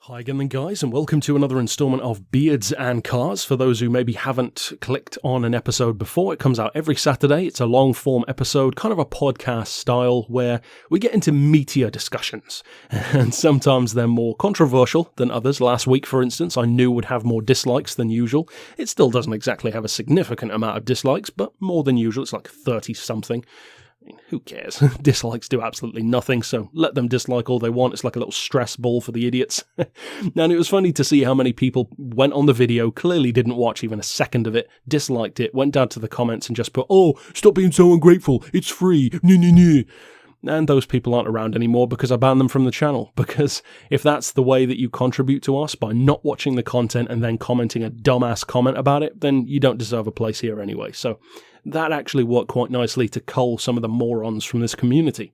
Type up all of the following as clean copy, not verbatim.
Hi again then guys, and welcome to another installment of Beards and Cars. For those who maybe haven't clicked on an episode before, it comes out every Saturday. It's a long form episode, kind of a podcast style, where we get into meatier discussions. And sometimes they're more controversial than others. Last week, for instance, I knew would have more dislikes than usual. It still doesn't exactly have a significant amount of dislikes, but more than usual. It's like 30 something. I mean, who cares? Dislikes do absolutely nothing, so let them dislike all they want. It's like a little stress ball for the idiots. And it was funny to see how many people went on the video, clearly didn't watch even a second of it, disliked it, went down to the comments and just put, "Oh, stop being so ungrateful, it's free, nee." And those people aren't around anymore because I banned them from the channel. Because if that's the way that you contribute to us, by not watching the content and then commenting a dumbass comment about it, then you don't deserve a place here anyway. So that actually worked quite nicely to cull some of the morons from this community.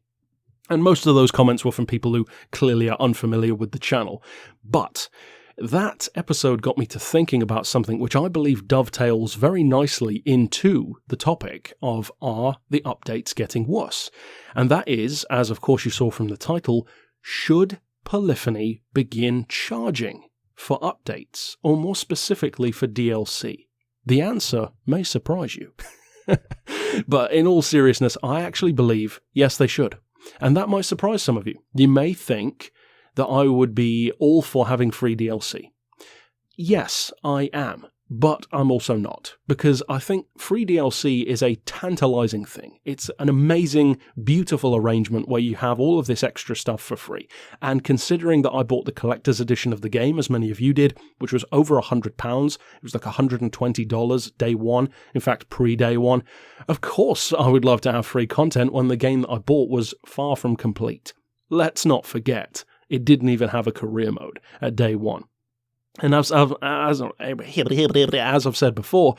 And most of those comments were from people who clearly are unfamiliar with the channel. But that episode got me to thinking about something which I believe dovetails very nicely into the topic of, are the updates getting worse? And that is, as of course you saw from the title, should Polyphony begin charging for updates, or more specifically for DLC? The answer may surprise you. But in all seriousness, I actually believe, yes, they should. And that might surprise some of you. You may think that I would be all for having free DLC. Yes, I am, but I'm also not, because I think free DLC is a tantalizing thing. It's an amazing, beautiful arrangement where you have all of this extra stuff for free. And considering that I bought the collector's edition of the game, as many of you did, which was over £100, it was like $120 day one, in fact pre-day one, of course I would love to have free content when the game that I bought was far from complete. Let's not forget, it didn't even have a career mode at day one. And as I've said before,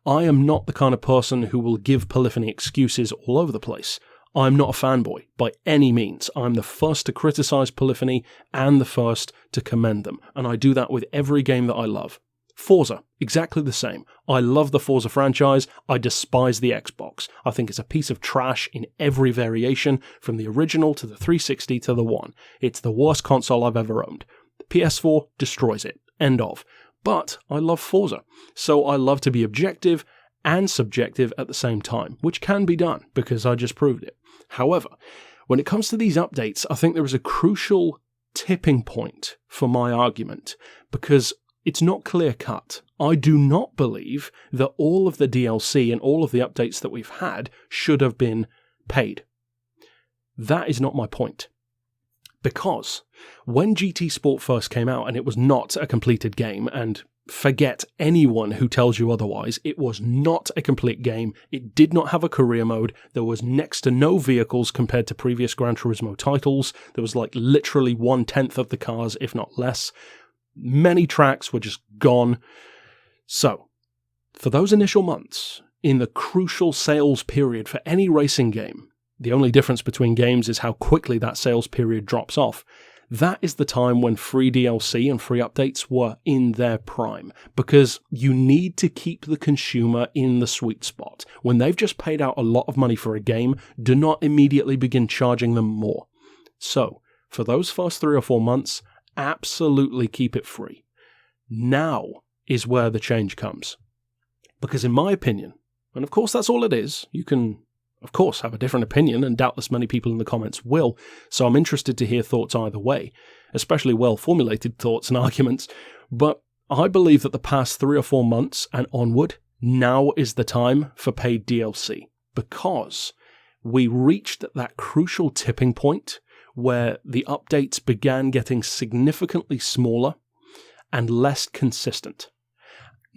I am not the kind of person who will give Polyphony excuses all over the place. I'm not a fanboy, by any means. I'm the first to criticize Polyphony and the first to commend them. And I do that with every game that I love. Forza, exactly the same. I love the Forza franchise. I despise the Xbox. I think it's a piece of trash in every variation, from the original to the 360 to the One. It's the worst console I've ever owned. The PS4 destroys it. End of. But I love Forza, so I love to be objective and subjective at the same time, which can be done, because I just proved it. However, when it comes to these updates, I think there is a crucial tipping point for my argument, because it's not clear-cut. I do not believe that all of the DLC and all of the updates that we've had should have been paid. That is not my point. Because when GT Sport first came out, and it was not a completed game, and forget anyone who tells you otherwise, it was not a complete game, it did not have a career mode, there was next to no vehicles compared to previous Gran Turismo titles, there was like literally 1/10 of the cars, if not less. Many tracks were just gone. So, for those initial months, in the crucial sales period for any racing game, the only difference between games is how quickly that sales period drops off. That is the time when free DLC and free updates were in their prime, because you need to keep the consumer in the sweet spot. When they've just paid out a lot of money for a game, do not immediately begin charging them more. So, for those first 3 or 4 months, absolutely keep it free. Now is where the change comes. Because in my opinion, and of course that's all it is, you can of course have a different opinion, and doubtless many people in the comments will, so I'm interested to hear thoughts either way, especially well-formulated thoughts and arguments, but I believe that the past 3 or 4 months and onward, now is the time for paid DLC, because we reached that crucial tipping point where the updates began getting significantly smaller and less consistent.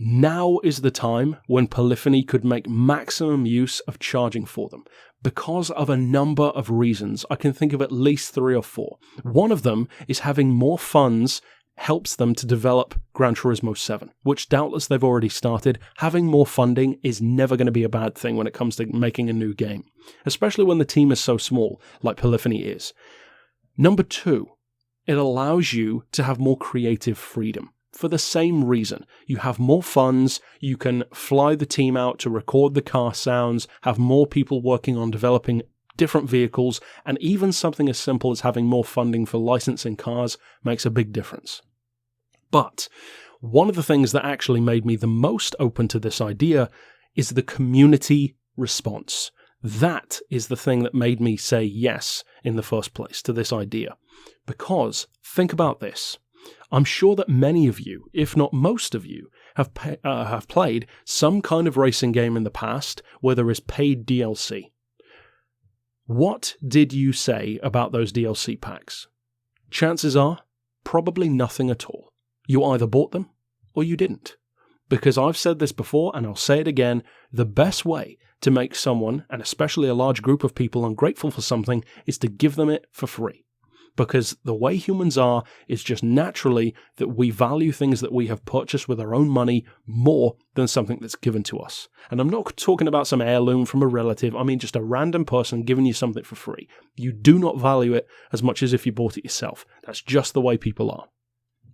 Now is the time when Polyphony could make maximum use of charging for them, because of a number of reasons. I can think of at least 3 or 4. One of them is having more funds helps them to develop Gran Turismo 7, which doubtless they've already started. Having more funding is never going to be a bad thing when it comes to making a new game, especially when the team is so small, like Polyphony is. Number 2, it allows you to have more creative freedom. For the same reason, you have more funds, you can fly the team out to record the car sounds, have more people working on developing different vehicles, and even something as simple as having more funding for licensing cars makes a big difference. But one of the things that actually made me the most open to this idea is the community response. That is the thing that made me say yes in the first place to this idea. Because, think about this. I'm sure that many of you, if not most of you, have played some kind of racing game in the past where there is paid DLC. What did you say about those DLC packs? Chances are, probably nothing at all. You either bought them or you didn't. Because I've said this before and I'll say it again, the best way to make someone, and especially a large group of people, ungrateful for something is to give them it for free. Because the way humans are is just naturally that we value things that we have purchased with our own money more than something that's given to us. And I'm not talking about some heirloom from a relative, I mean just a random person giving you something for free. You do not value it as much as if you bought it yourself. That's just the way people are.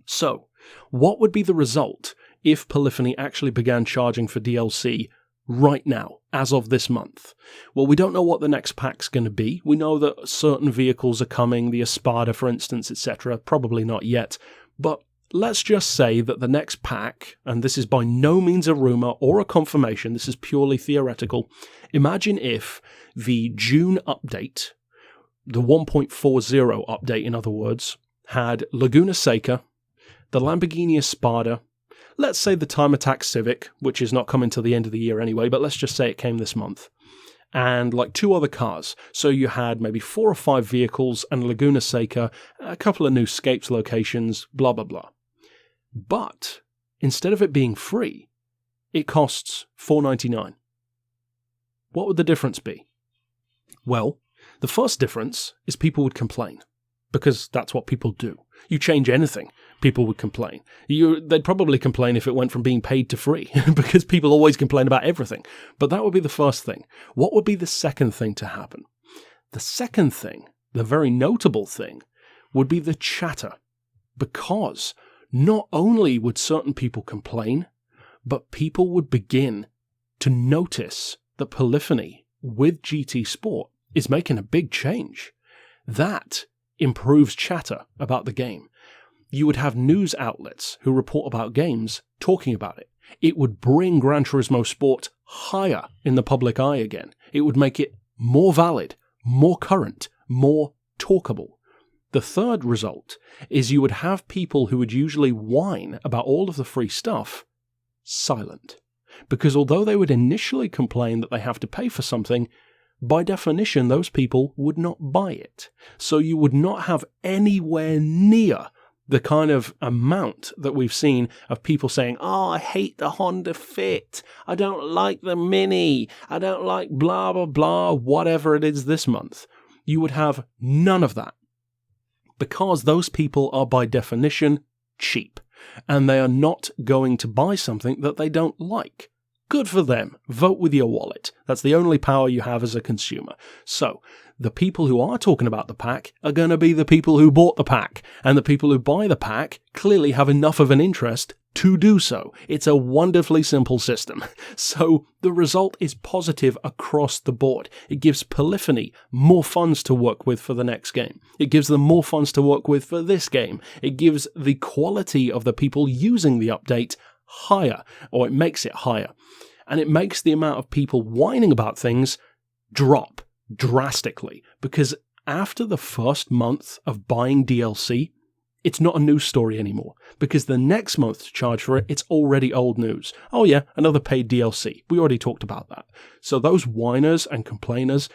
So, what would be the result if Polyphony actually began charging for DLC right now, as of this month? Well, we don't know what the next pack's going to be. We know that certain vehicles are coming, the Espada, for instance, etc. Probably not yet. But let's just say that the next pack, and this is by no means a rumour or a confirmation, this is purely theoretical. Imagine if the June update, the 1.40 update in other words, had Laguna Seca, the Lamborghini Espada, let's say the Time Attack Civic, which is not coming till the end of the year anyway, but let's just say it came this month, and like 2 other cars. So you had maybe 4 or 5 vehicles and Laguna Seca, a couple of new Scapes locations, blah, blah, blah. But instead of it being free, it costs $4.99. What would the difference be? Well, the first difference is people would complain, because that's what people do. You change anything, people would complain. They'd probably complain if it went from being paid to free, because people always complain about everything. But that would be the first thing. What would be the second thing to happen? The second thing, the very notable thing, would be the chatter. Because not only would certain people complain, but people would begin to notice that Polyphony with GT Sport is making a big change. That improves chatter about the game. You would have news outlets who report about games talking about it. It would bring Gran Turismo Sport higher in the public eye again. It would make it more valid, more current, more talkable. The third result is you would have people who would usually whine about all of the free stuff silent. Because although they would initially complain that they have to pay for something, by definition, those people would not buy it. So you would not have anywhere near the kind of amount that we've seen of people saying, oh, I hate the Honda Fit, I don't like the Mini, I don't like blah, blah, blah, whatever it is this month. You would have none of that. Because those people are by definition cheap, and they are not going to buy something that they don't like. Good for them. Vote with your wallet. That's the only power you have as a consumer. So, the people who are talking about the pack are going to be the people who bought the pack, and the people who buy the pack clearly have enough of an interest to do so. It's a wonderfully simple system. So, the result is positive across the board. It gives Polyphony more funds to work with for the next game. It gives them more funds to work with for this game. It gives the quality of the people using the update higher, or it makes it higher. And it makes the amount of people whining about things drop drastically, because after the first month of buying DLC, it's not a news story anymore, because the next month to charge for it, it's already old news. Oh yeah, another paid DLC. We already talked about that. So those whiners and complainers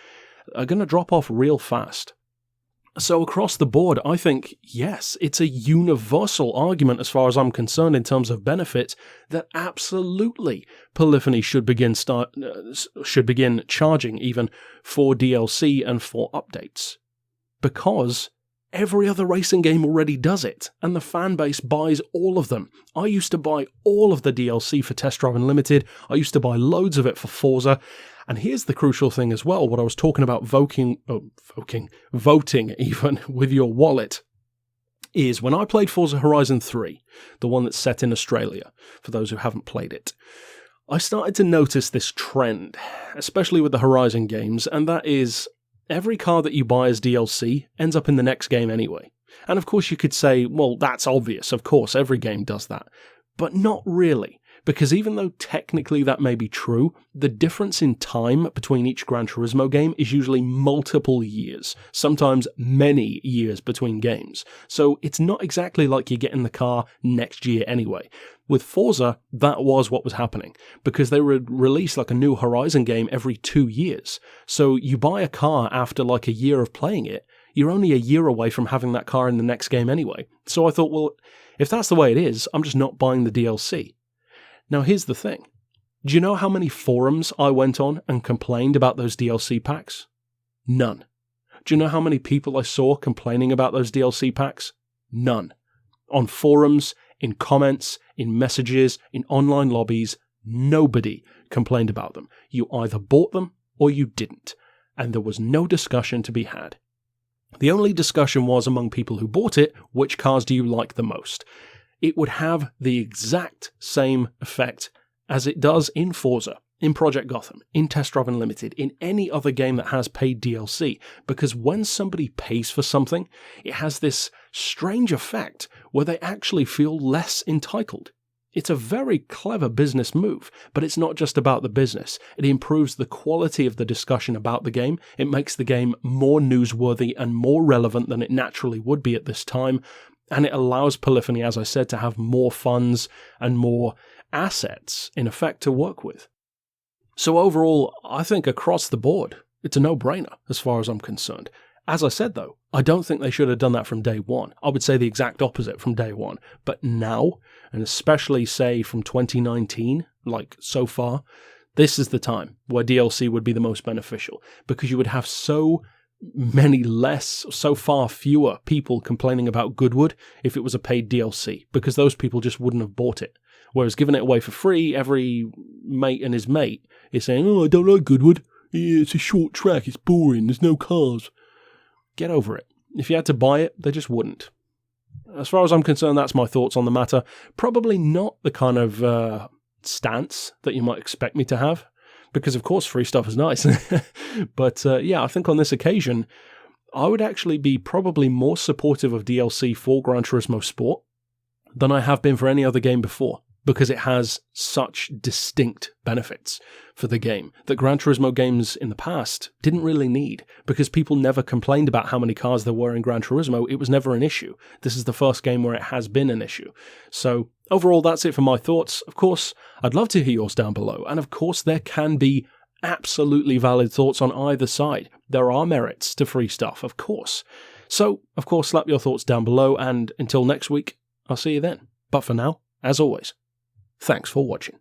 are going to drop off real fast. So across the board, I think, yes, it's a universal argument as far as I'm concerned in terms of benefit that absolutely Polyphony should begin charging even for DLC and for updates. Because every other racing game already does it, and the fan base buys all of them. I used to buy all of the DLC for Test Drive Unlimited. I used to buy loads of it for Forza. And here's the crucial thing as well, what I was talking about voting even with your wallet, is when I played Forza Horizon 3, the one that's set in Australia, for those who haven't played it, I started to notice this trend, especially with the Horizon games, and that is every car that you buy as DLC ends up in the next game anyway. And of course you could say, well, that's obvious, of course, every game does that. But not really, because even though technically that may be true, the difference in time between each Gran Turismo game is usually multiple years, sometimes many years between games. So it's not exactly like you get in the car next year anyway. With Forza, that was what was happening, because they would release like a new Horizon game every 2 years. So you buy a car after like a year of playing it, you're only a year away from having that car in the next game anyway. So I thought, well, if that's the way it is, I'm just not buying the DLC. Now here's the thing. Do you know how many forums I went on and complained about those DLC packs? None. Do you know how many people I saw complaining about those DLC packs? None. On forums, in comments, in messages, in online lobbies, nobody complained about them. You either bought them or you didn't. And there was no discussion to be had. The only discussion was among people who bought it, which cars do you like the most? It would have the exact same effect as it does in Forza, in Project Gotham, in Test Drive Unlimited, in any other game that has paid DLC, because when somebody pays for something, it has this strange effect where they actually feel less entitled. It's a very clever business move, but it's not just about the business. It improves the quality of the discussion about the game. It makes the game more newsworthy and more relevant than it naturally would be at this time. And it allows Polyphony, as I said, to have more funds and more assets, in effect, to work with. So overall, I think across the board, it's a no-brainer as far as I'm concerned. As I said, though, I don't think they should have done that from day one. I would say the exact opposite from day one. But now, and especially, say, from 2019, like so far, this is the time where DLC would be the most beneficial, because you would have so far fewer people complaining about Goodwood if it was a paid DLC, because those people just wouldn't have bought it. Whereas giving it away for free, every mate and his mate is saying, oh, I don't like Goodwood. Yeah, it's a short track, it's boring, there's no cars. Get over it. If you had to buy it, they just wouldn't. As far as I'm concerned, that's my thoughts on the matter. Probably not the kind of stance that you might expect me to have, because of course free stuff is nice. But yeah, I think on this occasion, I would actually be probably more supportive of DLC for Gran Turismo Sport than I have been for any other game before, because it has such distinct benefits for the game that Gran Turismo games in the past didn't really need, because people never complained about how many cars there were in Gran Turismo. It was never an issue. This is the first game where it has been an issue. So overall, that's it for my thoughts. Of course, I'd love to hear yours down below, and of course there can be absolutely valid thoughts on either side. There are merits to free stuff, of course. So, of course, slap your thoughts down below, and until next week, I'll see you then. But for now, as always, thanks for watching.